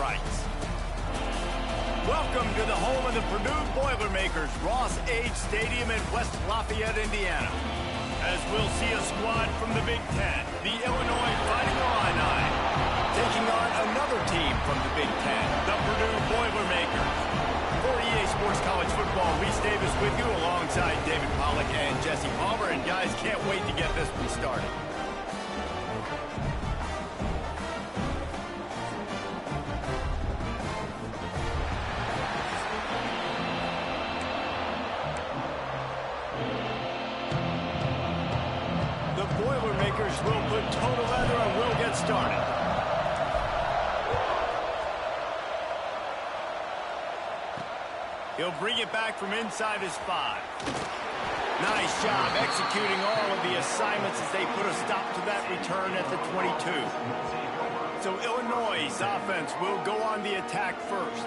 rights. Welcome to the home of the Purdue Boilermakers, Ross Age Stadium in West Lafayette, Indiana. As we'll see a squad from the Big Ten, the Illinois Fighting Illini, taking on another team from the Big Ten, the Purdue Boilermakers. For EA Sports College Football, Reese Davis with you alongside David Pollack and Jesse Palmer. And guys, can't wait to get this one started. The Boilermakers will put total leather and we'll get started. He'll bring it back from inside his 5. Nice job executing all of the assignments as they put a stop to that return at the 22. So Illinois' offense will go on the attack first.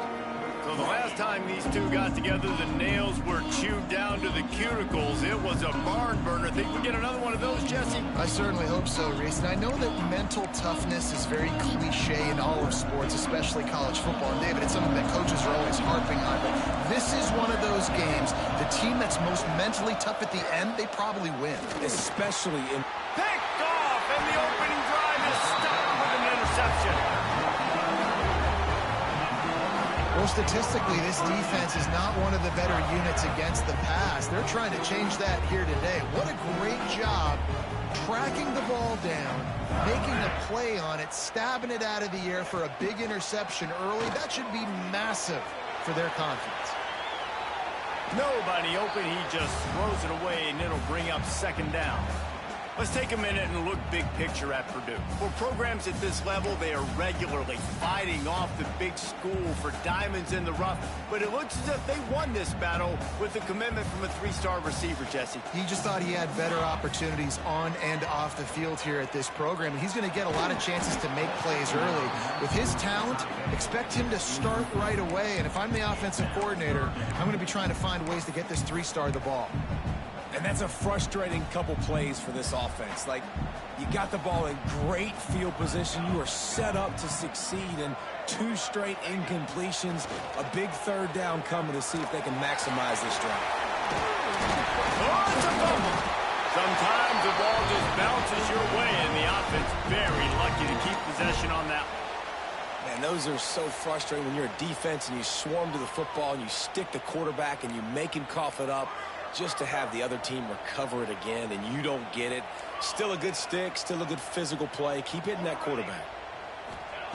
So the last time these two got together, the nails were chewed down to the cuticles. It was a barn burner. Think we get another one of those, Jesse? I certainly hope so, Reese. And I know that mental toughness is very cliche in all of sports, especially college football. And David, it's something that coaches are always harping on. But this is one of those games, the team that's most mentally tough at the end, they probably win. Especially in... Picked off, and the opening drive is stopped with an interception. Well, statistically, this defense is not one of the better units against the pass. They're trying to change that here today. What a great job tracking the ball down, making a play on it, stabbing it out of the air for a big interception early. That should be massive for their confidence. Nobody open. He just throws it away, and it'll bring up second down. Let's take a minute and look big picture at Purdue. For programs at this level, they are regularly fighting off the big school for diamonds in the rough. But it looks as if they won this battle with a commitment from a 3-star receiver, Jesse. He just thought he had better opportunities on and off the field here at this program. And he's going to get a lot of chances to make plays early. With his talent, expect him to start right away. And if I'm the offensive coordinator, I'm going to be trying to find ways to get this 3-star the ball. And that's a frustrating couple plays for this offense. Like, you got the ball in great field position. You are set up to succeed, and 2 straight incompletions. A big third down coming to see if they can maximize this drive. Oh, it's a fumble. Sometimes the ball just bounces your way, and the offense very lucky to keep possession on that one. Man, those are so frustrating when you're a defense and you swarm to the football and you stick the quarterback and you make him cough it up, just to have the other team recover it again and you don't get it. Still a good stick, still a good physical play. Keep hitting that quarterback.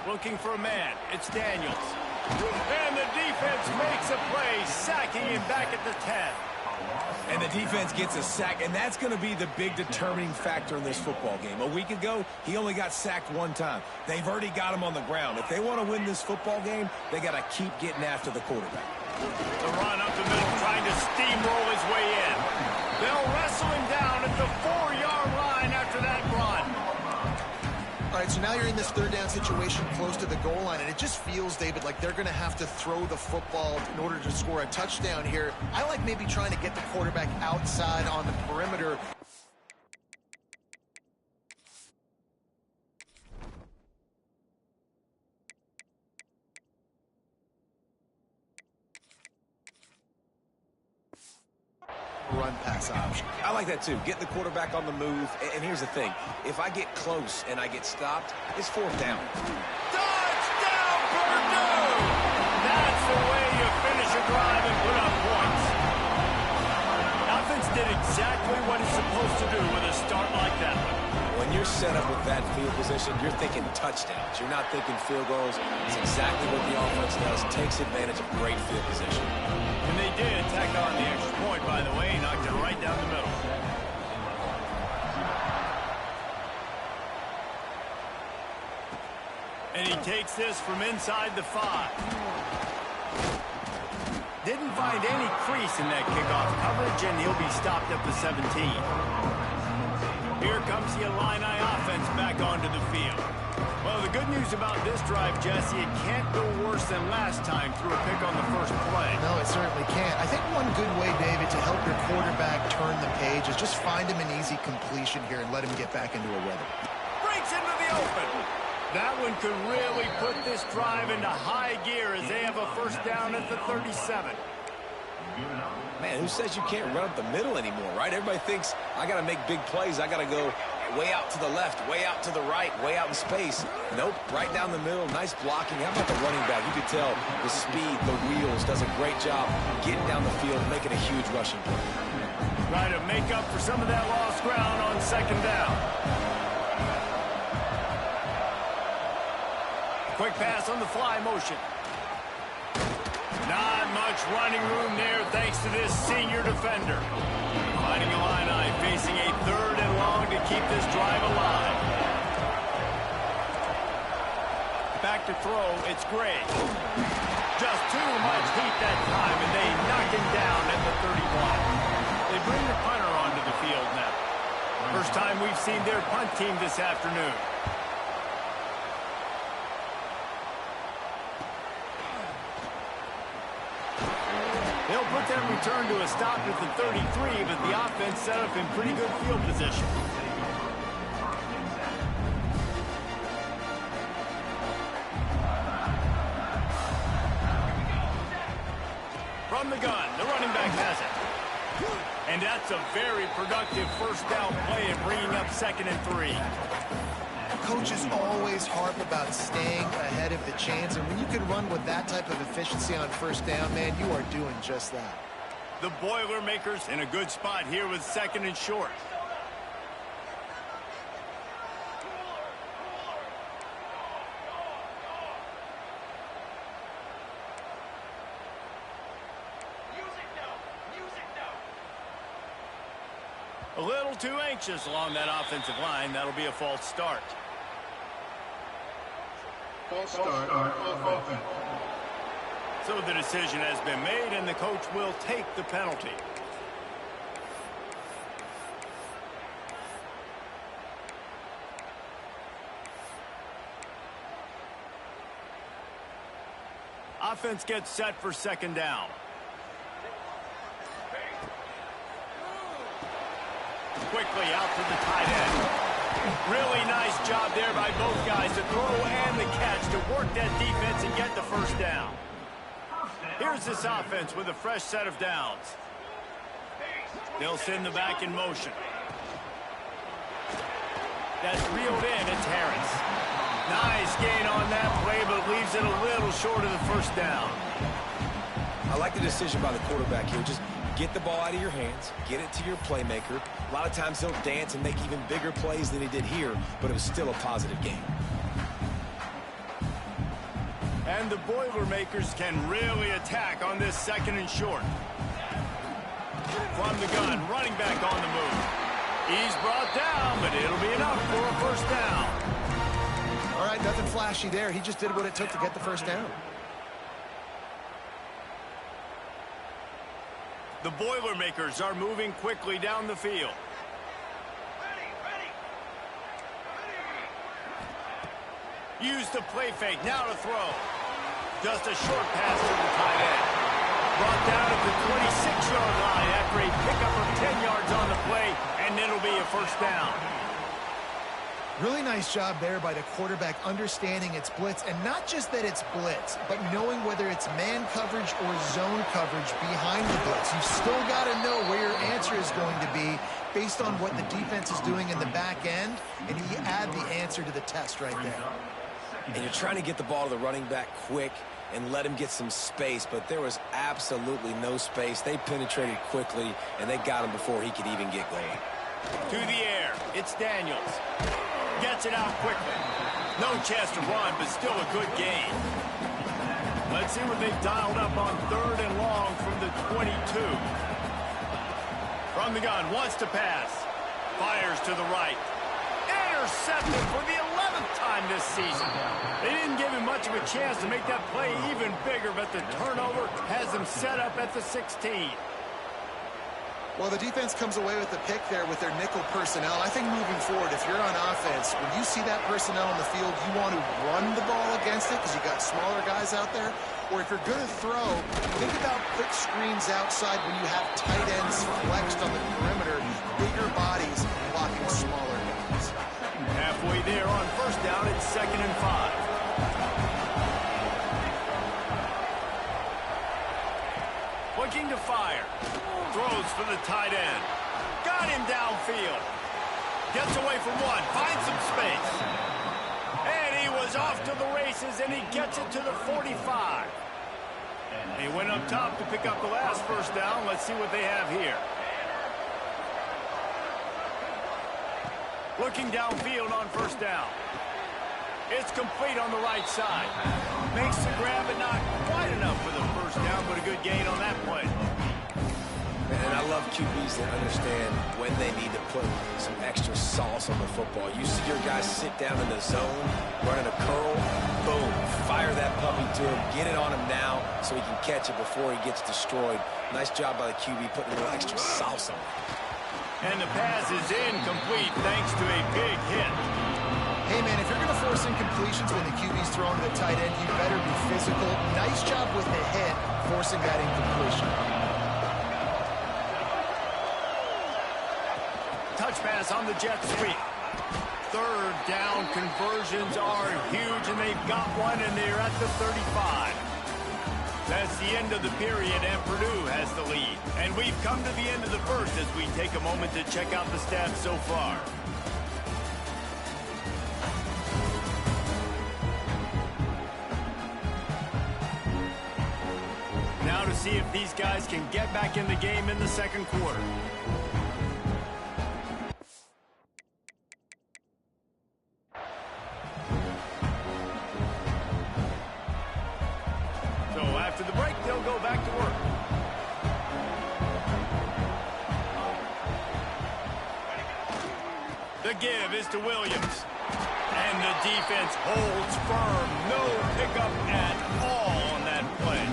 Looking for a man. It's Daniels. And the defense makes a play, sacking him back at the 10. And the defense gets a sack, and that's going to be the big determining factor in this football game. A week ago, he only got sacked 1 time. They've already got him on the ground. If they want to win this football game, they got to keep getting after the quarterback. The run up the middle, trying to steamroll his way in. They'll wrestle him down at the 4-yard line after that run. All right, so now you're in this third down situation close to the goal line, and it just feels, David, like they're going to have to throw the football in order to score a touchdown here. I like maybe trying to get the quarterback outside on the perimeter. Run pass option. I like that too. Get the quarterback on the move. And here's the thing. If I get close and I get stopped, it's 4th down. Touchdown, Purdue! That's the way you finish a drive and put up points. Offense did exactly what it's supposed to do with a start like that one. When you're set up with that field position, you're thinking touchdowns. You're not thinking field goals. It's exactly what the offense does. Takes advantage of great field position. And they did tack on the extra point, by the way, knocked it right down the middle. And he takes this from inside the 5. Didn't find any crease in that kickoff coverage, and he'll be stopped at the 17. Here comes the Illini offense back onto the field. Well, the good news about this drive, Jesse, it can't go worse than last time through a pick on the first play. No, it certainly can't. I think one good way, David, to help your quarterback turn the page is just find him an easy completion here and let him get back into a rhythm. Breaks into the open. That one could really put this drive into high gear as they have a first down at the 37. Man, who says you can't run up the middle anymore, right? Everybody thinks I got to make big plays. I got to go way out to the left, way out to the right, way out in space. Nope, right down the middle. Nice blocking. How about the running back? You can tell the speed, the wheels, does a great job getting down the field, making a huge rushing play. Trying to make up for some of that lost ground on second down. Quick pass on the fly motion. Not much running room there thanks to this senior defender. Finding a line facing a 3rd and long to keep this drive alive. Back to throw, it's Gray. Just too much heat that time, and they knock him down at the 31. They bring the punter onto the field now. First time we've seen their punt team this afternoon. They'll put that return to a stop at the 33, but the offense set up in pretty good field position. From the gun, the running back has it. And that's a very productive first down play and bringing up 2nd and 3. Coaches always harp about staying ahead of the chains, and when you can run with that type of efficiency on first down, man, you are doing just that. The Boilermakers in a good spot here with 2nd and short. A little too anxious along that offensive line. That'll be a false start. False start on offense. So the decision has been made, and the coach will take the penalty. Offense gets set for 2nd down. Quickly out to the tight end. Really nice job there by both guys to throw and the catch to work that defense and get the first down. Here's this offense with a fresh set of downs. They'll send the back in motion. That's reeled in. It's Harris. Nice gain on that play, but leaves it a little short of the first down. I like the decision by the quarterback here. Just get the ball out of your hands, get it to your playmaker. A lot of times he'll dance and make even bigger plays than he did here, but it was still a positive game. And the Boilermakers can really attack on this 2nd and short. From the gun, running back on the move. He's brought down, but it'll be enough for a first down. All right, nothing flashy there. He just did what it took to get the first down. The Boilermakers are moving quickly down the field. Use the play fake, now to throw. Just a short pass to the tight end. Brought down at the 26-yard line after a pickup of 10 yards on the play, and it'll be a first down. Really nice job there by the quarterback understanding it's blitz, and not just that it's blitz, but knowing whether it's man coverage or zone coverage behind the blitz. You've still got to know where your answer is going to be based on what the defense is doing in the back end, and you add the answer to the test right there. And you're trying to get the ball to the running back quick and let him get some space, but there was absolutely no space. They penetrated quickly, and they got him before he could even get going. To the air, it's Daniels. Gets it out quickly. No chance to run, but still a good gain. Let's see what they've dialed up on 3rd and long from the 22. From the gun, wants to pass. Fires to the right. Intercepted for the 11th time this season. They didn't give him much of a chance to make that play even bigger, but the turnover has them set up at the 16. Well, the defense comes away with the pick there with their nickel personnel. I think moving forward, if you're on offense, when you see that personnel on the field, you want to run the ball against it because you got smaller guys out there. Or if you're going to throw, think about quick screens outside when you have tight ends flexed on the perimeter, bigger bodies blocking smaller guys. Halfway there on first down, it's 2nd and 5. Looking to fire. Throws for the tight end. Got him downfield. Gets away from one. Finds some space. And he was off to the races, and he gets it to the 45. He went up top to pick up the last first down. Let's see what they have here. Looking downfield on first down. It's complete on the right side. Makes the grab, but not quite enough for the first down, but a good gain on that play. Man, I love QBs that understand when they need to put some extra sauce on the football. You see your guys sit down in the zone, running a curl, boom, fire that puppy to him, get it on him now so he can catch it before he gets destroyed. Nice job by the QB putting a little extra sauce on it. And the pass is incomplete thanks to a big hit. Hey, man, if you're going to force incompletions when the QB's throwing to the tight end, you better be physical. Nice job with the hit, forcing that incompletion. Touch pass on the jet sweep. Third down conversions are huge, and they've got one, and they're at the 35. That's the end of the period, and Purdue has the lead. And we've come to the end of the first as we take a moment to check out the stats so far. Now to see if these guys can get back in the game in the second quarter. After the break, they'll go back to work. The give is to Williams. And the defense holds firm. No pickup at all on that play.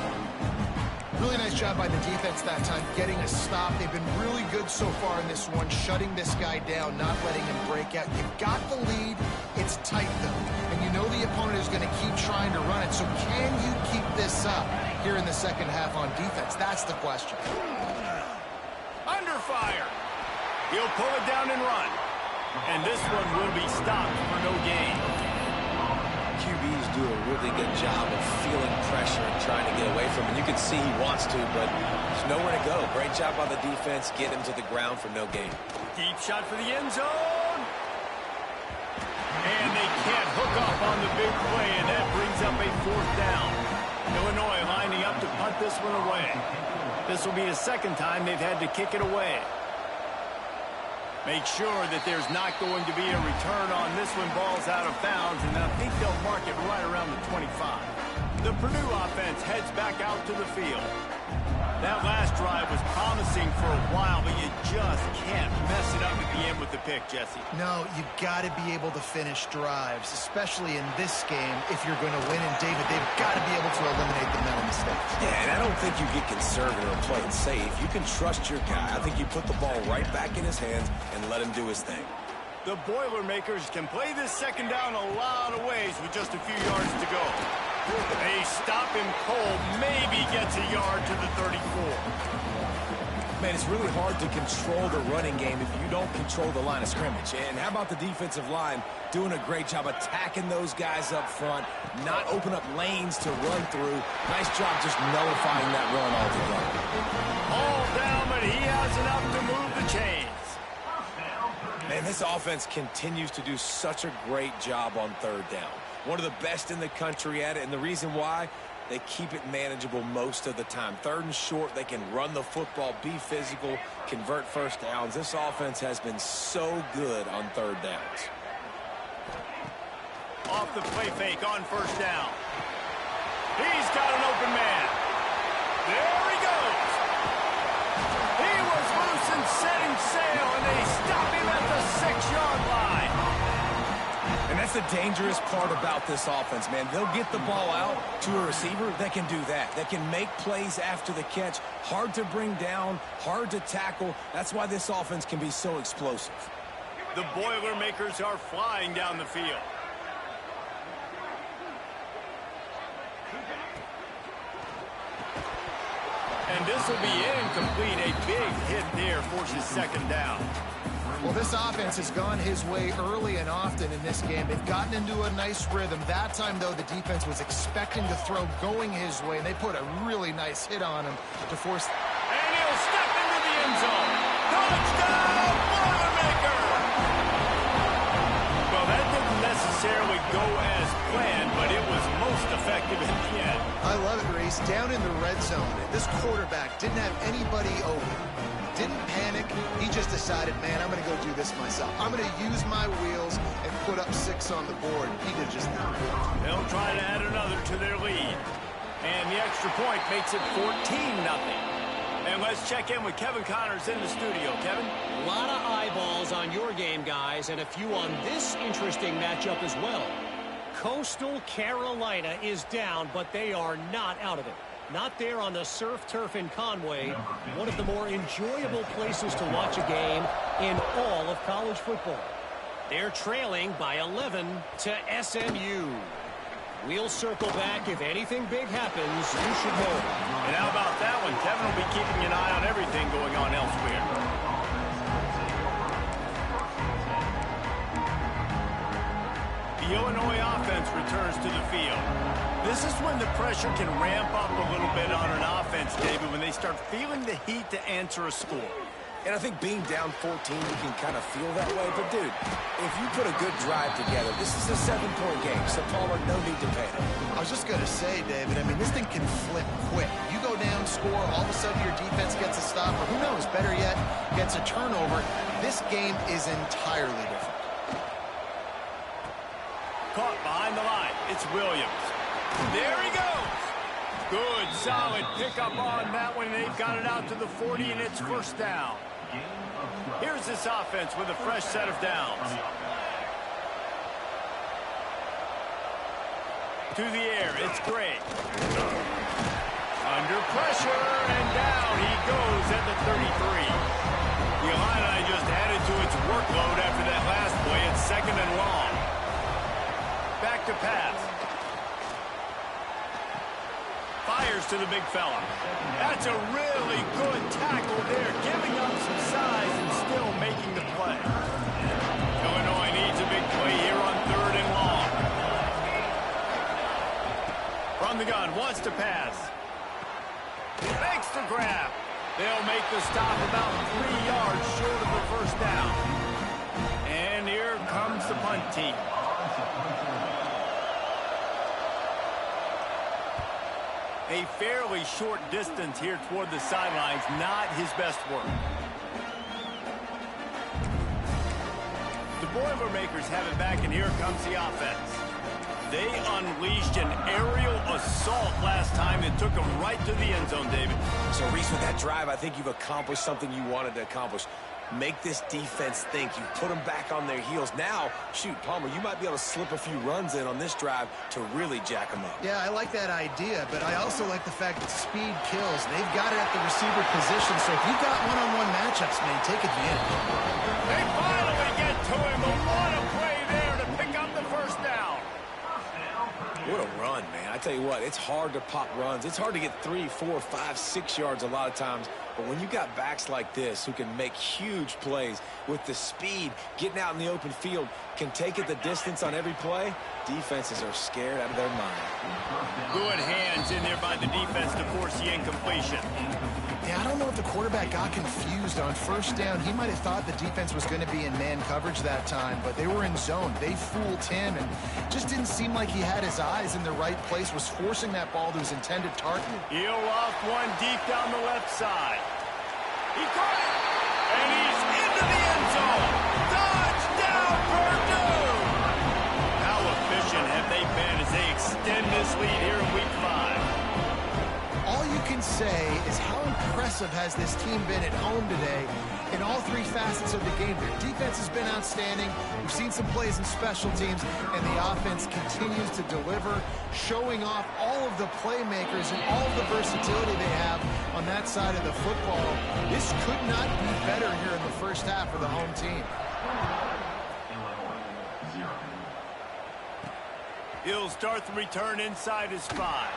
Really nice job by the defense that time, getting a stop. They've been really good so far in this one, shutting this guy down, not letting him break out. You've got the lead. It's tight, though. And you know the opponent is going to keep trying to run it. So can you keep this up here in the second half on defense? That's the question. Under fire. He'll pull it down and run. And this one will be stopped for no gain. QBs do a really good job of feeling pressure and trying to get away from him. You can see he wants to, but there's nowhere to go. Great job by the defense. Get him to the ground for no gain. Deep shot for the end zone. And they can't hook up on the big play, and that brings up a fourth down. Illinois lining up to punt this one away. This will be the second time they've had to kick it away. Make sure that there's not going to be a return on this one. Ball's out of bounds, and I think they'll mark it right around the 25. The Purdue offense heads back out to the field. That last drive was promising for a while, but you just can't mess it up at the end with the pick, Jesse. No, you've got to be able to finish drives, especially in this game if you're going to win. And, David, they've got to be able to eliminate the mental mistakes. Yeah, and I don't think you get conservative and play it safe. You can trust your guy. I think you put the ball right back in his hands and let him do his thing. The Boilermakers can play this second down a lot of ways with just a few yards to go. They stop him cold, maybe gets a yard to the 34. Man, it's really hard to control the running game if you don't control the line of scrimmage. And how about the defensive line doing a great job attacking those guys up front, not open up lanes to run through. Nice job just nullifying that run altogether. All down, but he has enough to move the chains. Man, this offense continues to do such a great job on third down. One of the best in the country at it, and the reason why, they keep it manageable most of the time. Third and short, they can run the football, be physical, convert first downs. This offense has been so good on third downs. Off the play fake on first down. He's got an open man. There he goes. He was loose and setting sail, and they stop him at the 6-yard line. And that's the dangerous part about this offense, man. They'll get the ball out to a receiver that can do that. That can make plays after the catch. Hard to bring down, hard to tackle. That's why this offense can be so explosive. The Boilermakers are flying down the field. And this will be incomplete. A big hit there forces second down. Well, this offense has gone his way early and often in this game. They've gotten into a nice rhythm. That time, though, the defense was expecting the throw going his way, and they put a really nice hit on him to force... And he'll step into the end zone. Touchdown, Boilermaker! Well, that didn't necessarily go as planned, but it was most effective in the end. I love it, Reese. Down in the red zone, this quarterback didn't have anybody open. Didn't panic. He just decided, man, I'm going to go do this myself. I'm going to use my wheels and put up 6 on the board. He did just that. They'll try to add another to their lead. And the extra point makes it 14-0. And let's check in with Kevin Connors in the studio. Kevin? A lot of eyeballs on your game, guys, and a few on this interesting matchup as well. Coastal Carolina is down, but they are not out of it. Not there on the surf turf in Conway, one of the more enjoyable places to watch a game in all of college football. They're trailing by 11 to SMU. We'll circle back. If anything big happens, you should know. And how about that one? Kevin will be keeping an eye on everything going on elsewhere. The Illinois offense returns to the field. This is when the pressure can ramp up a little bit on an offense, David, when they start feeling the heat to answer a score. And I think being down 14, you can kind of feel that way. But, dude, if you put a good drive together, this is a 7-point game. So, Palmer, no need to panic. I was just going to say, David, I mean, this thing can flip quick. You go down, score, all of a sudden your defense gets a stop, or who knows, better yet, gets a turnover. This game is entirely different. Caught behind the line. It's Williams. There he goes. Good, solid pickup on that one. They've got it out to the 40, and it's first down. Here's this offense with a fresh set of downs. To the air, it's Gray. Under pressure, and down he goes at the 33. The Illini just added to its workload after that last play. It's 2nd and long. Back to pass. Fires to the big fella. That's a really good tackle there, giving up some size and still making the play. Illinois needs a big play here on 3rd and long. From the gun, wants to pass. Makes the grab. They'll make the stop about 3 yards short of the first down. And here comes the punt team. A fairly short distance here toward the sidelines, not his best work. The Boilermakers have it back, and here comes the offense. They unleashed an aerial assault last time and took them right to the end zone, David. So, Reese, with that drive, I think you've accomplished something you wanted to accomplish. Make this defense think. You put them back on their heels. Now, shoot, Palmer, you might be able to slip a few runs in on this drive to really jack them up. Yeah, I like that idea, but I also like the fact that speed kills. They've got it at the receiver position, so if you've got one-on-one matchups, man, take advantage. They finally get to him, but what a play there to pick up the first down. What a run, man. I tell you what, it's hard to pop runs. It's hard to get 3, 4, 5, 6 yards a lot of times. But when you got backs like this who can make huge plays with the speed, getting out in the open field, can take it the distance on every play, defenses are scared out of their mind. Good hands in there by the defense to force the incompletion. Yeah, I don't know if the quarterback got confused on first down. He might have thought the defense was going to be in man coverage that time, but they were in zone. They fooled him, and just didn't seem like he had his eyes in the right place, was forcing that ball to his intended target. He'll off one deep down the left side. He caught it, and he's into the end zone. Touchdown, Purdue! How efficient have they been as they extend this lead here in Week 5? All you can say is how impressive has this team been at home today in all 3 facets of the game. Their defense has been outstanding. We've seen some plays in special teams, and the offense continues to deliver, showing off all of the playmakers and all of the versatility they have on that side of the football. This could not be better here in the first half for the home team. He'll start the return inside his 5.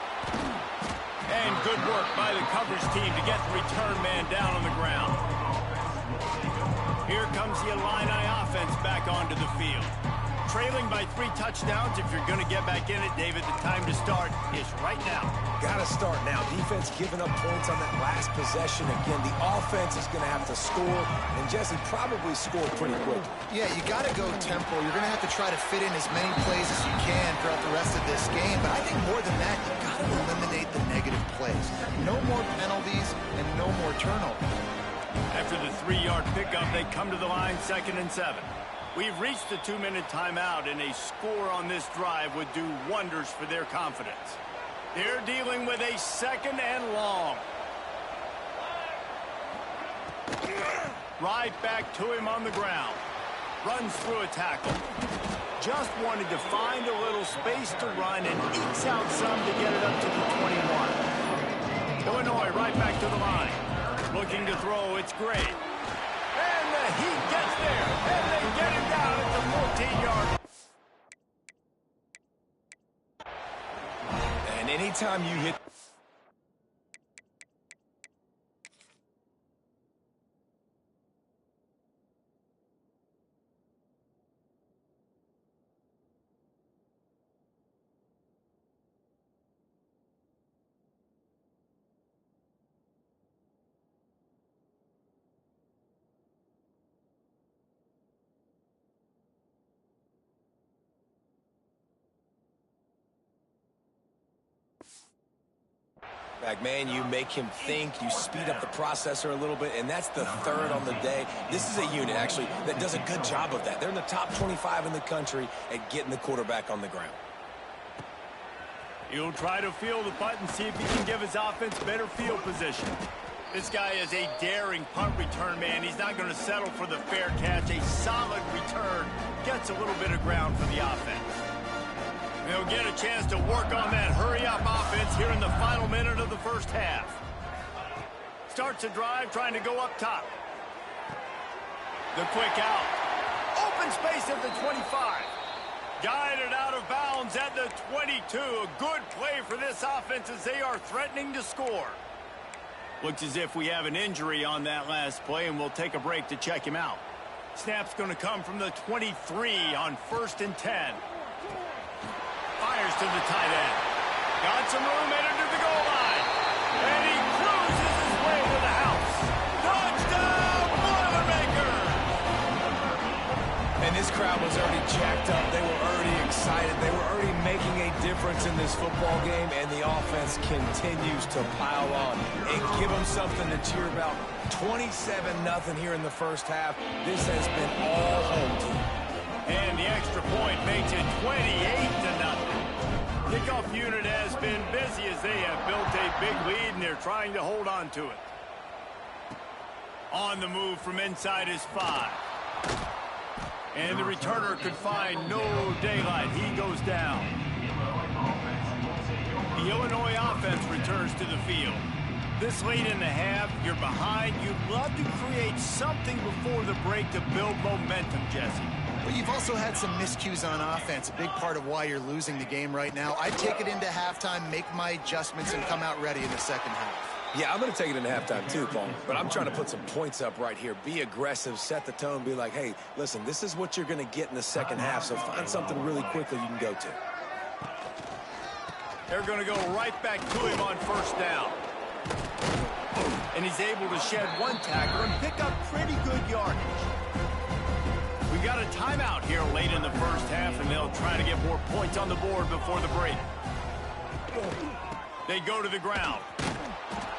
And good work by the coverage team to get the return man down on the ground. Here comes the Illini offense back onto the field. Trailing by 3 touchdowns. If you're going to get back in it, David, the time to start is right now. Got to start now. Defense giving up points on that last possession. Again, the offense is going to have to score, and Jesse probably scored pretty quickly. Yeah, you got to go tempo. You're going to have to try to fit in as many plays as you can throughout the rest of this game. But I think more than that, you got to eliminate the negative plays. No more penalties and no more turnovers. After the 3-yard pickup, they come to the line 2nd and 7. We've reached the 2-minute timeout, and a score on this drive would do wonders for their confidence. They're dealing with a 2nd and long. Right back to him on the ground. Runs through a tackle. Just wanted to find a little space to run and ekes out some to get it up to the 21. Illinois right back to the line. Looking to throw, it's Gray. And the Heat gets there, and they get him down at the 14-yard. And anytime you hit... Man, you make him think, you speed up the processor a little bit, and that's the 3rd on the day. This is a unit, actually, that does a good job of that. They're in the top 25 in the country at getting the quarterback on the ground. He'll try to feel the punt and see if he can give his offense better field position. This guy is a daring punt return man. He's not going to settle for the fair catch. A solid return gets a little bit of ground for the offense. They'll get a chance to work on that hurry-up offense here in the final minute of the first half. Starts a drive trying to go up top. The quick out. Open space at the 25. Guided out of bounds at the 22. A good play for this offense as they are threatening to score. Looks as if we have an injury on that last play, and we'll take a break to check him out. Snap's going to come from the 23 on 1st and 10. Fires to the tight end. Got some room headed to the goal line. And he cruises his way to the house. Touchdown, Boilermakers! And this crowd was already jacked up. They were already excited. They were already making a difference in this football game, and the offense continues to pile on and give them something to cheer about. 27-0 here in the first half. This has been all home team. And the extra point makes it 28-0. Kickoff unit has been busy as they have built a big lead, and they're trying to hold on to it. On the move from inside his 5. And the returner could find no daylight. He goes down. The Illinois offense returns to the field. This late in the half, you're behind. You'd love to create something before the break to build momentum, Jesse. But you've also had some miscues on offense, a big part of why you're losing the game right now. I'd take it into halftime, make my adjustments, and come out ready in the second half. Yeah, I'm going to take it into halftime too, Paul. But I'm trying to put some points up right here. Be aggressive, set the tone, be like, hey, listen, this is what you're going to get in the second half, so find something really quickly you can go to. They're going to go right back to him on 1st down. And he's able to shed one tackle and pick up pretty good yardage. We got a timeout here late in the first half, and they'll try to get more points on the board before the break. They go to the ground.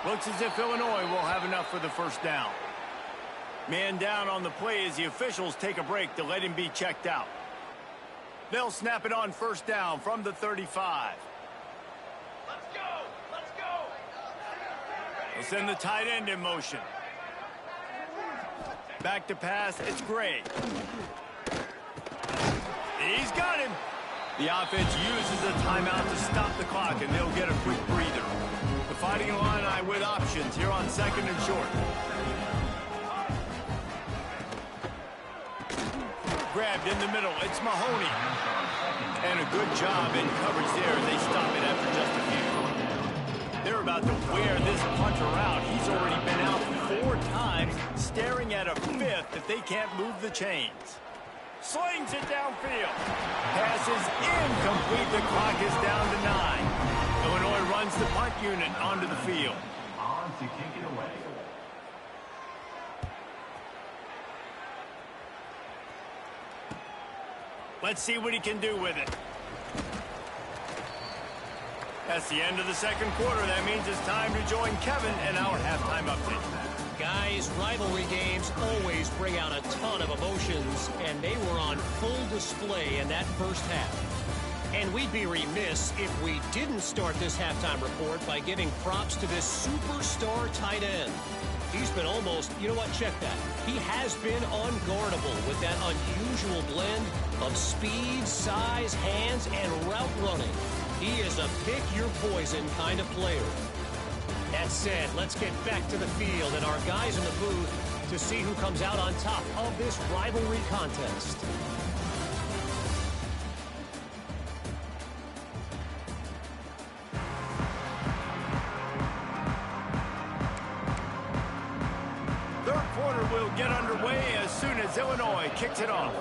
Looks as if Illinois will have enough for the 1st down. Man down on the play as the officials take a break to let him be checked out. They'll snap it on 1st down from the 35. Let's go! Let's go! They'll send the tight end in motion. Back to pass, it's Gray. He's got him. The offense uses a timeout to stop the clock, and they'll get a quick breather. The Fighting Illini with options here on 2nd and short. Grabbed in the middle, it's Mahoney. And a good job in coverage there. They stop it after just a few. They're about to wear this punter out. He's already been out 4 4 times, staring at a 5th if they can't move the chains. Slings it downfield. Pass is incomplete. The clock is down to 9. Illinois runs the punt unit onto the field. On to kick it away. Let's see what he can do with it. That's the end of the second quarter. That means it's time to join Kevin in our halftime update. Guys, rivalry games always bring out a ton of emotions, and they were on full display in that first half. And we'd be remiss if we didn't start this halftime report by giving props to this superstar tight end. He's been almost, you know what, check that. He has been unguardable with that unusual blend of speed, size, hands, and route running. He is a pick-your-poison kind of player. That said, let's get back to the field and our guys in the booth to see who comes out on top of this rivalry contest. Third quarter will get underway as soon as Illinois kicks it off.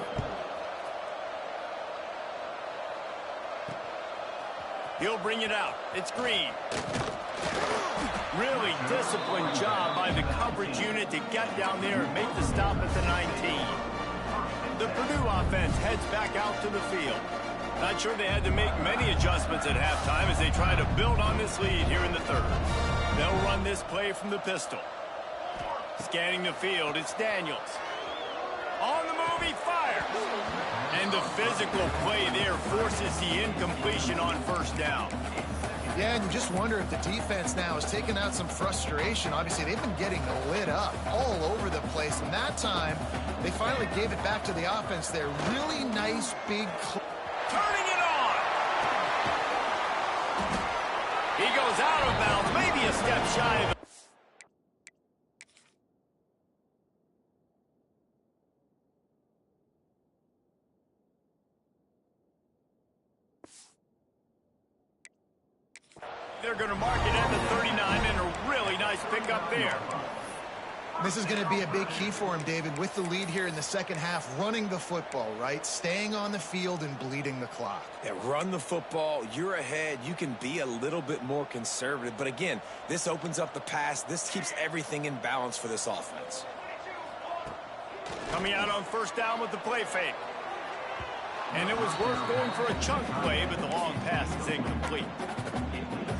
He'll bring it out. It's Green. Really disciplined job by the coverage unit to get down there and make the stop at the 19. The Purdue offense heads back out to the field. Not sure they had to make many adjustments at halftime as they try to build on this lead here in the third. They'll run this play from the pistol. Scanning the field, it's Daniels. On the move, he fires. And the physical play there forces the incompletion on first down. Yeah, and you just wonder if the defense now has taken out some frustration. Obviously, they've been getting lit up all over the place. And that time, they finally gave it back to the offense there. Really nice, big... Turning it on! He goes out of bounds, maybe a step shy of it. They're going to mark it at the 39, and a really nice pickup there. This is going to be a big key for him, David, with the lead here in the second half, running the football, right? Staying on the field and bleeding the clock. Yeah, run the football. You're ahead. You can be a little bit more conservative. But again, this opens up the pass. This keeps everything in balance for this offense. Coming out on first down with the play fake. And it was worth going for a chunk play, but the long pass is incomplete.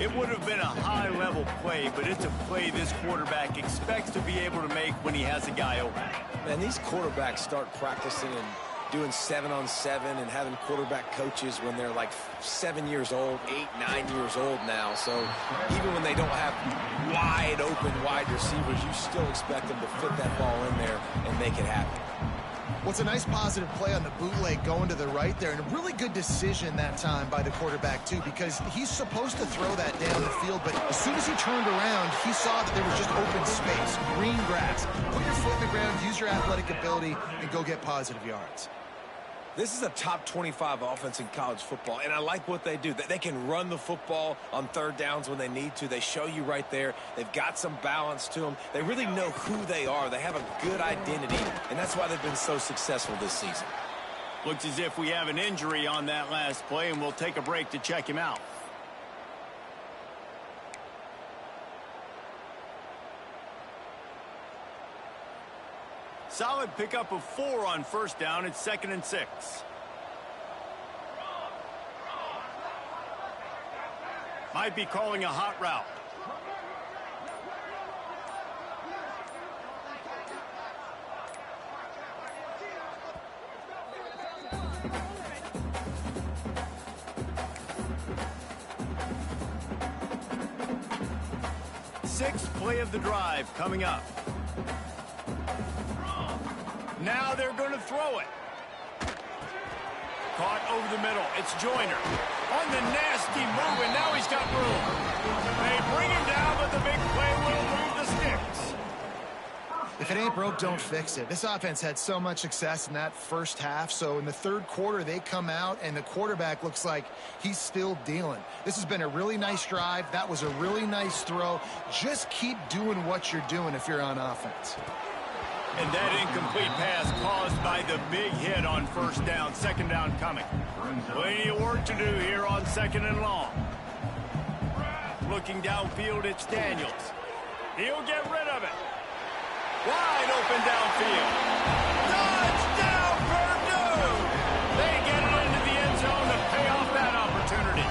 It would have been a high-level play, but it's a play this quarterback expects to be able to make when he has a guy open. Man, these quarterbacks start practicing and doing 7-on-7 and having quarterback coaches when they're like 7 years old, 8, 9 years old now. So even when they don't have wide receivers, you still expect them to fit that ball in there and make it happen. What's a nice positive play on the bootleg going to the right there, and a really good decision that time by the quarterback too, because he's supposed to throw that down the field, but as soon as he turned around, he saw that there was just open space, green grass. Put your foot in the ground, use your athletic ability, and go get positive yards. This is a top 25 offense in college football, and I like what they do. They can run the football on third downs when they need to. They show you right there. They've got some balance to them. They really know who they are. They have a good identity, and that's why they've been so successful this season. Looks as if we have an injury on that last play, and we'll take a break to check him out. Solid pickup of 4 on first down. It's 2nd and 6. Might be calling a hot route. Sixth play of the drive coming up. Now they're going to throw it. Caught over the middle. It's Joyner on the nasty move, and now he's got room. They bring him down, but the big play will move the sticks. If it ain't broke, don't fix it. This offense had so much success in that first half, so in the third quarter they come out and the quarterback looks like he's still dealing. This has been a really nice drive. That was a really nice throw. Just keep doing what you're doing if you're on offense. And that incomplete pass caused by the big hit on first down. Second down coming. Plenty of work to do here on second and long. Looking downfield, it's Daniels. He'll get rid of it. Wide open downfield. Touchdown, Purdue! They get it into the end zone to pay off that opportunity.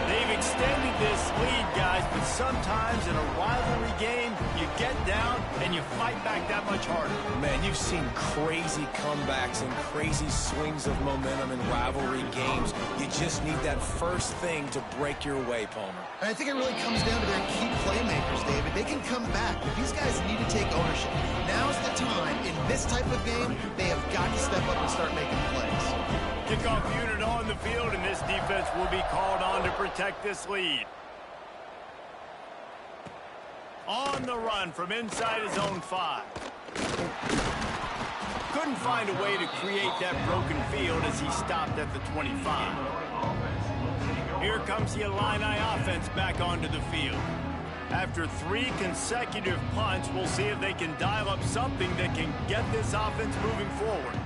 They've extended this lead, guys, but sometimes in a rivalry game, you get down and you fight back that much harder. Man, you've seen crazy comebacks and crazy swings of momentum in rivalry games. You just need that first thing to break your way, Palmer. And I think it really comes down to their key playmakers, David. They can come back, but these guys need to take ownership. Now's the time. In this type of game, they have got to step up and start making plays. Kickoff unit on the field, and this defense will be called on to protect this lead. On the run from inside his own 5. Couldn't find a way to create that broken field as he stopped at the 25. Here comes the Illini offense back onto the field. After 3 consecutive punts, we'll see if they can dial up something that can get this offense moving forward.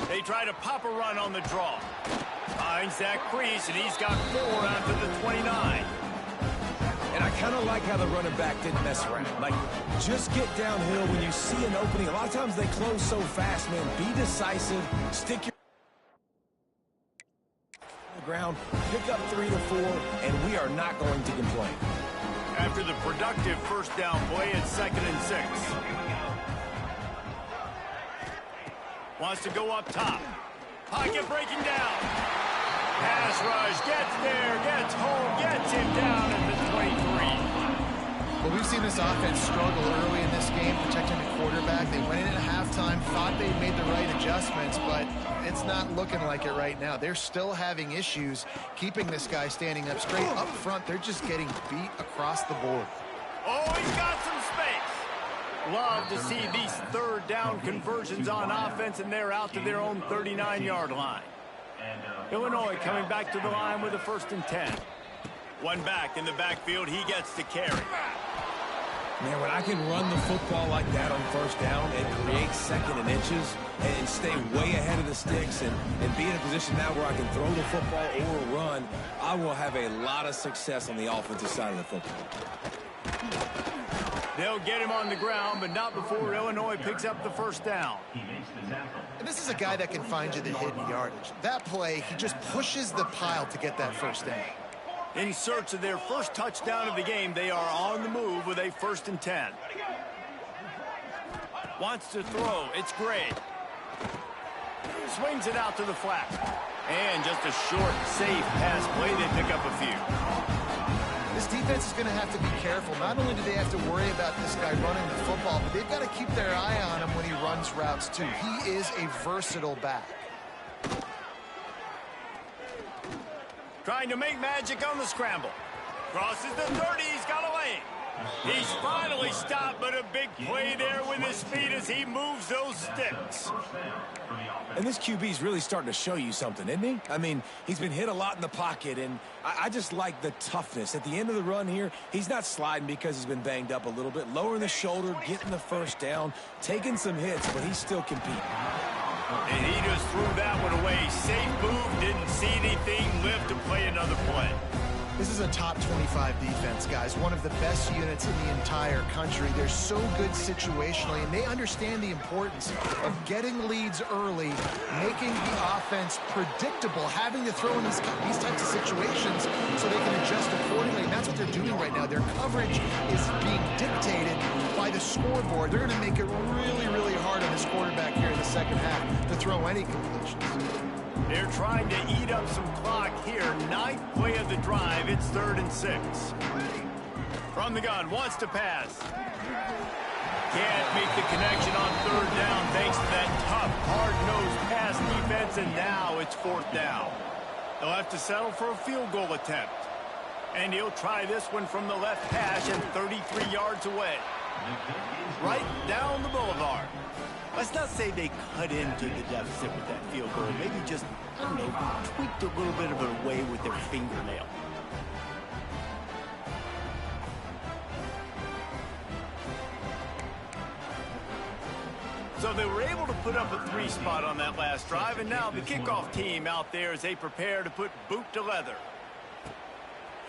They try to pop a run on the draw. Finds that crease, and he's got 4 out to the 29. And I kind of like how the running back didn't mess around. Like, just get downhill when you see an opening. A lot of times they close so fast, man. Be decisive. Stick your ground. Pick up 3 to 4, and we are not going to complain. After the productive first down play, it's 2nd and 6. Wants to go up top. Pocket breaking down. Pass rush, gets there, gets home, gets him down at the 23. Well, we've seen this offense struggle early in this game, protecting the quarterback. They went in at halftime, thought they'd made the right adjustments, but it's not looking like it right now. They're still having issues keeping this guy standing up straight. Up front, they're just getting beat across the board. Oh, he's got some space. Love to see these third down conversions on offense, and they're out to their own 39-yard line. Illinois coming back to the line with a 1st and 10. One back in the backfield, he gets to carry. Man, when I can run the football like that on first down and create 2nd and inches and stay way ahead of the sticks and be in a position now where I can throw the football or run, I will have a lot of success on the offensive side of the football. They'll get him on the ground, but not before Illinois picks up the 1st down. And this is a guy that can find you the hidden yardage. That play, he just pushes the pile to get that 1st down. In search of their first touchdown of the game, they are on the move with a 1st and 10. Wants to throw. It's Gray. Swings it out to the flat. And just a short, safe pass play. They pick up a few. This defense is going to have to be careful. Not only do they have to worry about this guy running the football, but they've got to keep their eye on him when he runs routes, too. He is a versatile back. Trying to make magic on the scramble. Crosses the 30. He's got a lane. He's finally stopped, but a big play there with his feet as he moves those sticks. And this QB's really starting to show you something, isn't he? I mean, he's been hit a lot in the pocket, and I just like the toughness. At the end of the run here, he's not sliding because he's been banged up a little bit. Lowering the shoulder, getting the 1st down, taking some hits, but he's still competing. And he just threw that one away. Safe move, didn't see anything, lived to play another play. This is a top 25 defense, guys. One of the best units in the entire country. They're so good situationally, and they understand the importance of getting leads early, making the offense predictable, having to throw in these types of situations so they can adjust accordingly. And that's what they're doing right now. Their coverage is being dictated by the scoreboard. They're going to make it really, really hard on this quarterback here in the second half to throw any completions. They're trying to eat up some clock here. 9th play of the drive. It's 3rd and 6. From the gun, wants to pass. Can't make the connection on third down thanks to that tough, hard-nosed pass defense, and now it's fourth down. They'll have to settle for a field goal attempt. And he'll try this one from the left hash and 33 yards away. Right down the boulevard. Let's not say they cut into the deficit with that field goal. Maybe just, I don't know, tweaked a little bit of it away with their fingernail. So they were able to put up a 3 spot on that last drive, and now the kickoff team out there as they prepare to put boot to leather.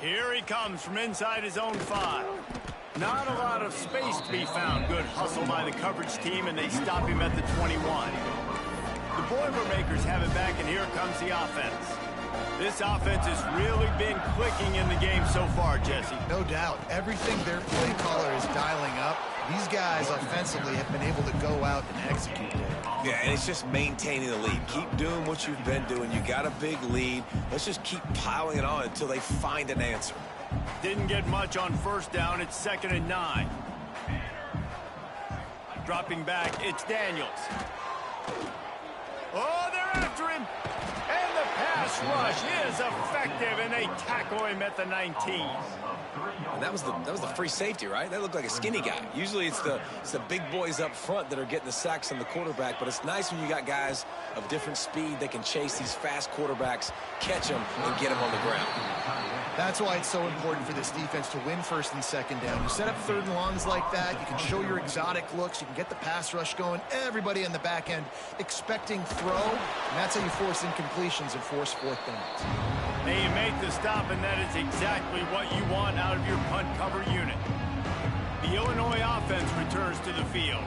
Here he comes from inside his own 5. Not a lot of space to be found. Good hustle by the coverage team, and they stop him at the 21. The Boilermakers have it back, and here comes the offense. This offense has really been clicking in the game so far, Jesse. No doubt. Everything their play caller is dialing up, these guys offensively have been able to go out and execute it. Yeah, and it's just maintaining the lead. Keep doing what you've been doing. You got a big lead. Let's just keep piling it on until they find an answer. Didn't get much on first down. It's 2nd and 9. Dropping back, it's Daniels. Oh, they're after him. And the pass rush is effective, and they tackle him at the 19. And that was the free safety, right? That looked like a skinny guy. Usually it's the big boys up front that are getting the sacks on the quarterback, but it's nice when you got guys of different speed that can chase these fast quarterbacks, catch them, and get them on the ground. That's why it's so important for this defense to win 1st and 2nd down. You set up 3rd and longs like that, you can show your exotic looks, you can get the pass rush going, everybody in the back end expecting throw, and that's how you force incompletions and force 4th downs. And you make the stop, and that is exactly what you want out of your punt cover unit. The Illinois offense returns to the field.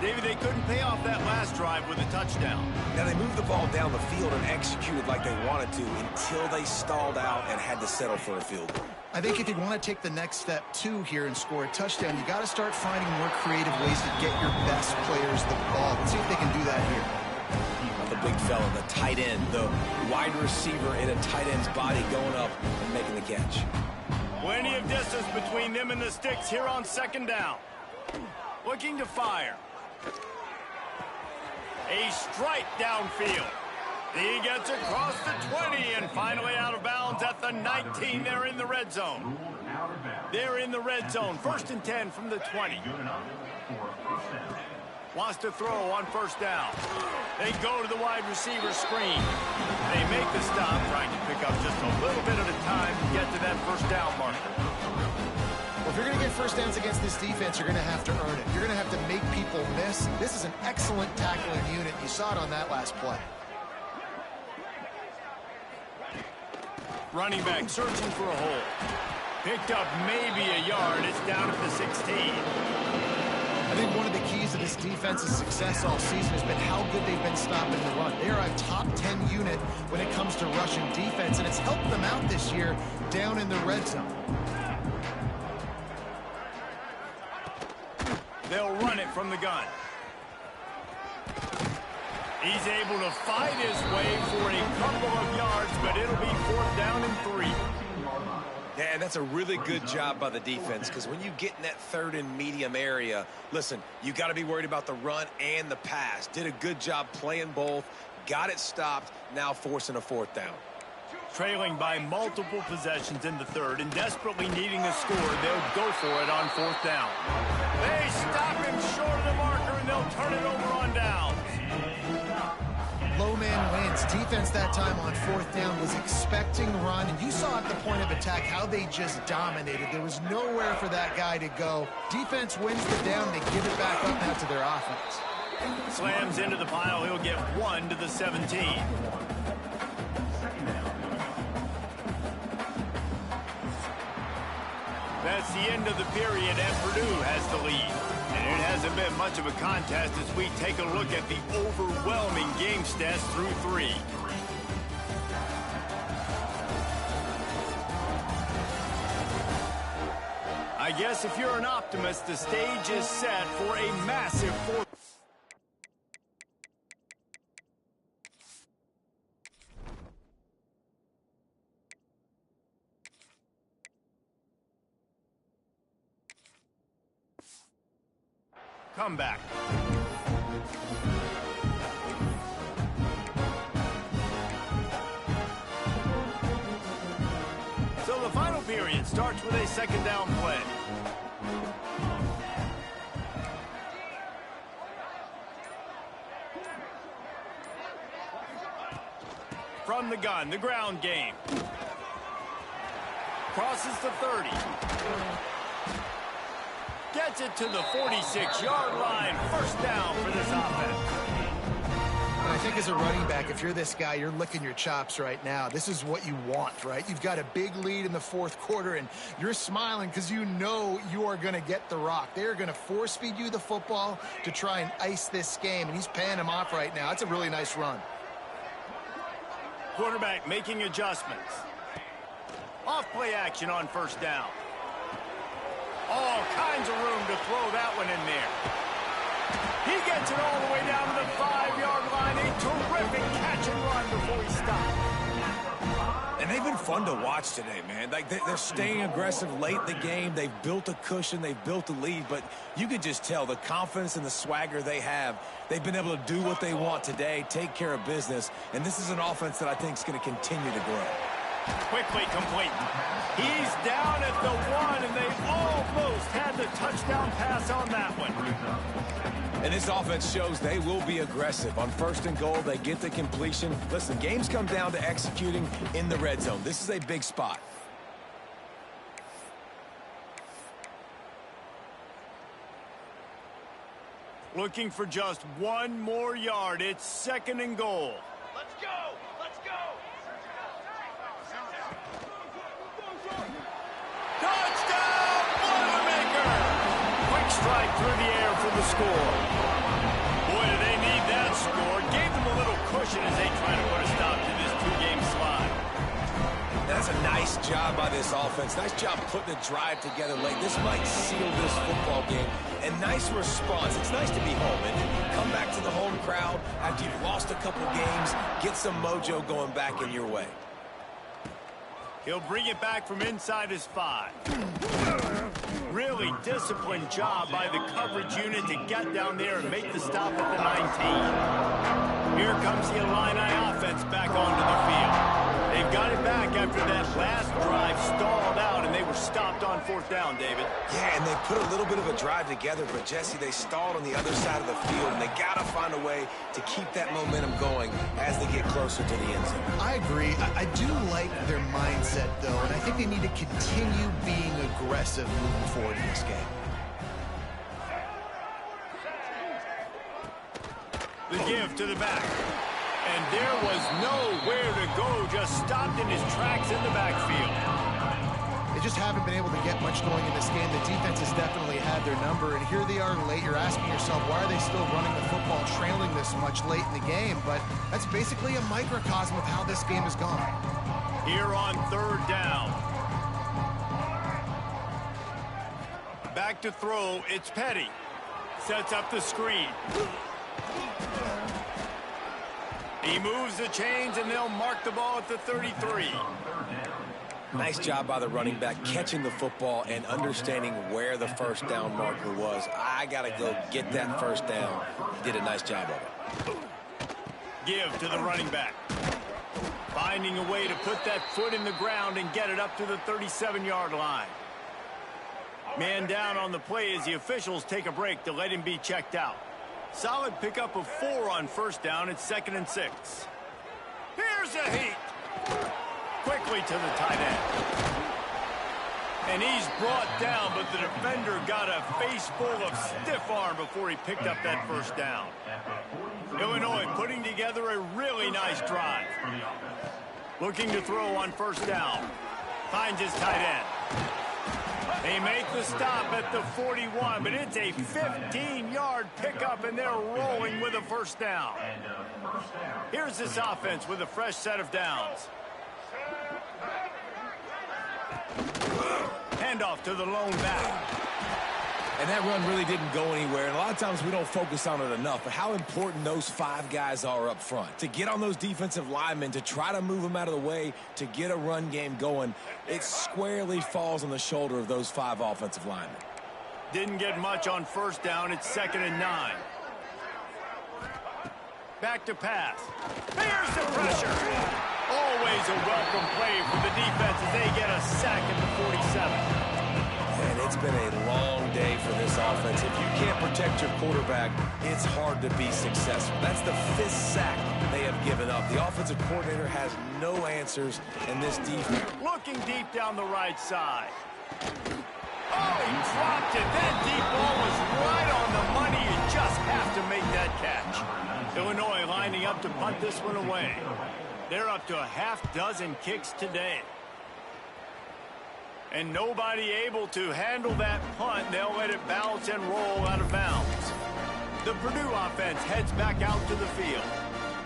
David, they couldn't pay off that last drive with a touchdown. Now, they moved the ball down the field and executed like they wanted to until they stalled out and had to settle for a field goal. I think if you want to take the next step, too, here and score a touchdown, you got to start finding more creative ways to get your best players the ball. Let's see if they can do that here. The big fella, the tight end, the wide receiver in a tight end's body going up and making the catch. Plenty of distance between them and the sticks here on 2nd down. Looking to fire. A strike downfield. He gets across the 20 and finally out of bounds at the 19. They're in the red zone. They're in the red zone. 1st and 10 from the 20. Wants to throw on 1st down. They go to the wide receiver screen. They make the stop, trying to pick up just a little bit at a time to get to that 1st down marker. Well, if you're going to get 1st downs against this defense, you're going to have to earn it. You're going to have to make people miss. This is an excellent tackling unit. You saw it on that last play. Running back searching for a hole. Picked up maybe a yard. It's down at the 16. I think one of the keys to this defense's success all season has been how good they've been stopping the run. They are a top 10 unit when it comes to rushing defense, and it's helped them out this year down in the red zone. They'll run it from the gun. He's able to fight his way for a couple of yards, but it'll be 4th down and 3. Yeah, and that's a really good job by the defense, because when you get in that 3rd and medium area, listen, you got to be worried about the run and the pass. Did a good job playing both, got it stopped, now forcing a 4th down. Trailing by multiple possessions in the 3rd and desperately needing a score, they'll go for it on 4th down. They stop him short of the marker, and they'll turn it over on downs. Low man wins. Defense that time on 4th down was expecting run, and you saw at the point of attack how they just dominated. There was nowhere for that guy to go. Defense wins the down. They give it back up now to their offense. Slams into the pile. He'll get 1 to the 17. That's the end of the period, and Purdue has the lead. And it hasn't been much of a contest as we take a look at the overwhelming game stats through 3. I guess if you're an optimist, the stage is set for a massive 4th. comeback. So the final period starts with a second down play. From the gun, the ground game. Crosses the 30. Gets it to the 46-yard line. First down for this offense. And I think as a running back, if you're this guy, you're licking your chops right now. This is what you want, right? You've got a big lead in the fourth quarter, and you're smiling because you know you are going to get the rock. They're going to force-feed you the football to try and ice this game, and he's paying them off right now. It's a really nice run. Quarterback making adjustments. Off play action on first down. All kinds of room to throw that one in there. He gets it all the way down to the 5-yard line. A terrific catch and run before he stopped. And they've been fun to watch today, man. Like they're staying aggressive late in the game. They've built a cushion. They've built a lead. But you could just tell the confidence and the swagger they have. They've been able to do what they want today, take care of business. And this is an offense that I think is going to continue to grow. Quickly complete. He's down at the 1, and they almost had the touchdown pass on that one. And this offense shows they will be aggressive. On first and goal, they get the completion. Listen, games come down to executing in the red zone. This is a big spot. Looking for just one more yard. It's second and goal. Let's go! Let's go! Touchdown, Boilermaker! Quick strike through the air for the score. Boy, do they need that score. Gave them a little cushion as they try to put a stop to this two-game slide. That's a nice job by this offense. Nice job putting a drive together late. This might seal this football game. And nice response. It's nice to be home and come back to the home crowd after you've lost a couple games. Get some mojo going back in your way. He'll bring it back from inside his 5. Really disciplined job by the coverage unit to get down there and make the stop at the 19. Here comes the Illini offense back onto the field. They've got it back after that last drive stalled out, and they were stopped on fourth down, David. Yeah, and they put a little bit of a drive together, but, Jesse, they stalled on the other side of the field, and they got to find a way to keep that momentum going as they get closer to the end zone. I agree. I do like their mindset, though, and I think they need to continue being aggressive moving forward in this game. The give to the back. And there was nowhere to go, just stopped in his tracks in the backfield. They just haven't been able to get much going in this game. The defense has definitely had their number, and here they are late. You're asking yourself, why are they still running the football, trailing this much late in the game? But that's basically a microcosm of how this game has gone. Here on third down. Back to throw, it's Petty. Sets up the screen. He moves the chains, and they'll mark the ball at the 33. Nice job by the running back catching the football and understanding where the first down marker was. I got to go get that first down. He did a nice job of it. Give to the running back. Finding a way to put that foot in the ground and get it up to the 37-yard line. Man down on the play as the officials take a break to let him be checked out. Solid pickup of 4 on first down. It's 2nd and 6. Here's a heat. Quickly to the tight end. And he's brought down, but the defender got a face full of stiff arm before he picked up that first down. Illinois putting together a really nice drive. Looking to throw on first down. Finds his tight end. They make the stop at the 41, but it's a 15-yard pickup, and they're rolling with a first down. Here's this offense with a fresh set of downs. Handoff to the lone back. And that run really didn't go anywhere. And a lot of times we don't focus on it enough, but how important those 5 guys are up front. To get on those defensive linemen, to try to move them out of the way, to get a run game going, it squarely falls on the shoulder of those 5 offensive linemen. Didn't get much on first down. It's 2nd and 9. Back to pass. Here's the pressure. Always a welcome play for the defense as they get a sack at the 47. And it's been a long day for this offense. If you can't protect your quarterback, it's hard to be successful. That's the 5th sack they have given up. The offensive coordinator has no answers, and this defense. Looking deep down the right side. Oh, he dropped it. That deep ball was right on the money. You just have to make that catch. Illinois lining up to punt this one away. They're up to a half-dozen kicks today. And nobody able to handle that punt. They'll let it bounce and roll out of bounds. The Purdue offense heads back out to the field.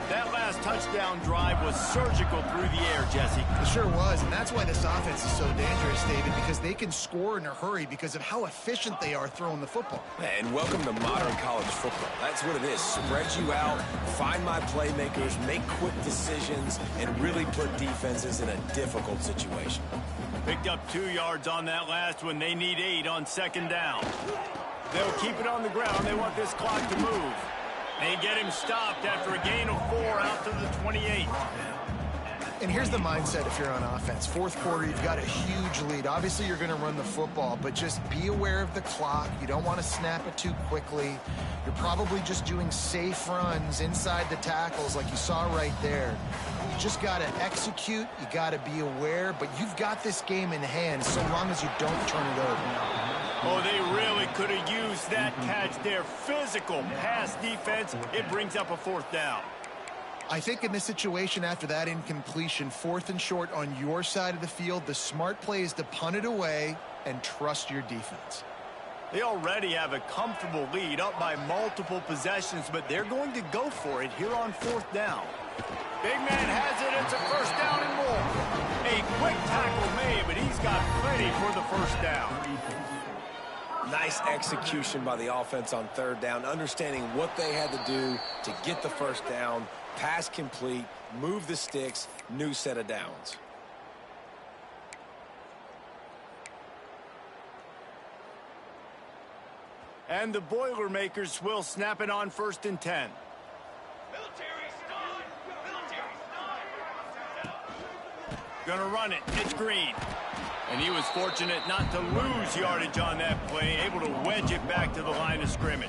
That last touchdown drive was surgical through the air, Jesse. It sure was, and that's why this offense is so dangerous, David, because they can score in a hurry because of how efficient they are throwing the football. And welcome to modern college football. That's what it is. Spread you out, find my playmakers, make quick decisions, and really put defenses in a difficult situation. Picked up 2 yards on that last one. They need 8 on 2nd down. They'll keep it on the ground. They want this clock to move. They get him stopped after a gain of 4 out to the 28. And here's the mindset if you're on offense. 4th quarter, you've got a huge lead. Obviously, you're going to run the football, but just be aware of the clock. You don't want to snap it too quickly. You're probably just doing safe runs inside the tackles like you saw right there. You just got to execute. You got to be aware, but you've got this game in hand so long as you don't turn it over. Oh, they really could have used that catch there. Physical pass defense. It brings up a 4th down. I think in this situation after that incompletion, 4th and short on your side of the field, the smart play is to punt it away and trust your defense. They already have a comfortable lead up by multiple possessions, but they're going to go for it here on 4th down. Big man has it. It's a 1st down and more. A quick tackle made, but he's got plenty for the 1st down. Nice execution by the offense on 3rd down, understanding what they had to do to get the 1st down, pass complete, move the sticks, new set of downs. And the Boilermakers will snap it on 1st and 10. Military style. Military style. Gonna run it. It's Green. And he was fortunate not to lose yardage on that play, able to wedge it back to the line of scrimmage.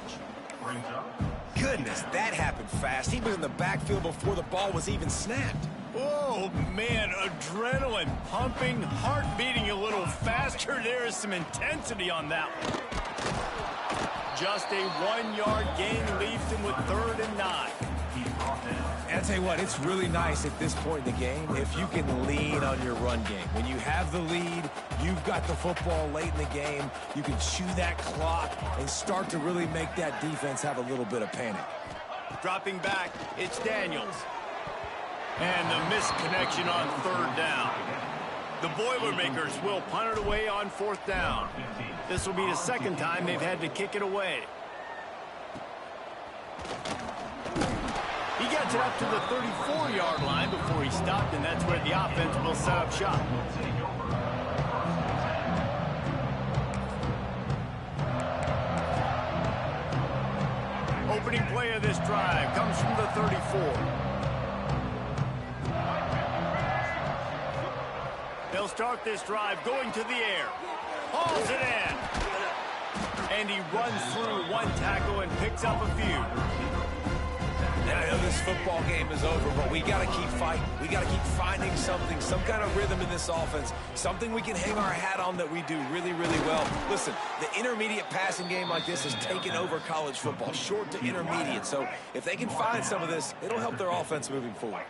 Goodness, that happened fast. He was in the backfield before the ball was even snapped. Oh, man, adrenaline pumping, heart beating a little faster. There is some intensity on that one. Just a 1-yard gain leaves him with 3rd and 9. And I tell you what, it's really nice at this point in the game if you can lean on your run game. When you have the lead, you've got the football late in the game, you can chew that clock and start to really make that defense have a little bit of panic. Dropping back, it's Daniels. And the misconnection on 3rd down. The Boilermakers will punt it away on 4th down. This will be the 2nd time they've had to kick it away. He gets it up to the 34-yard line before he stopped, and that's where the offense will set up shop. Opening play of this drive comes from the 34. They'll start this drive going to the air. Hauls it in. And he runs through 1 tackle and picks up a few. And I know this football game is over, but we got to keep fighting. We got to keep finding something, some kind of rhythm in this offense, something we can hang our hat on that we do really, really well. Listen, the intermediate passing game like this has taken over college football, short to intermediate. So if they can find some of this, it'll help their offense moving forward.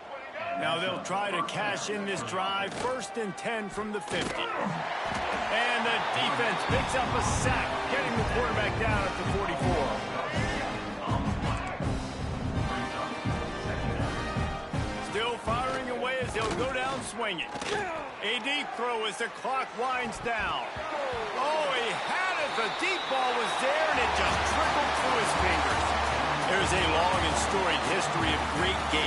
Now they'll try to cash in this drive. 1st and 10 from the 50. And the defense picks up a sack, getting the quarterback down at the 44. Still firing away as they'll go down swinging. A deep throw as the clock winds down. Oh, he had it. The deep ball was there, and it just trickled through his fingers. There's a long and storied history of great games.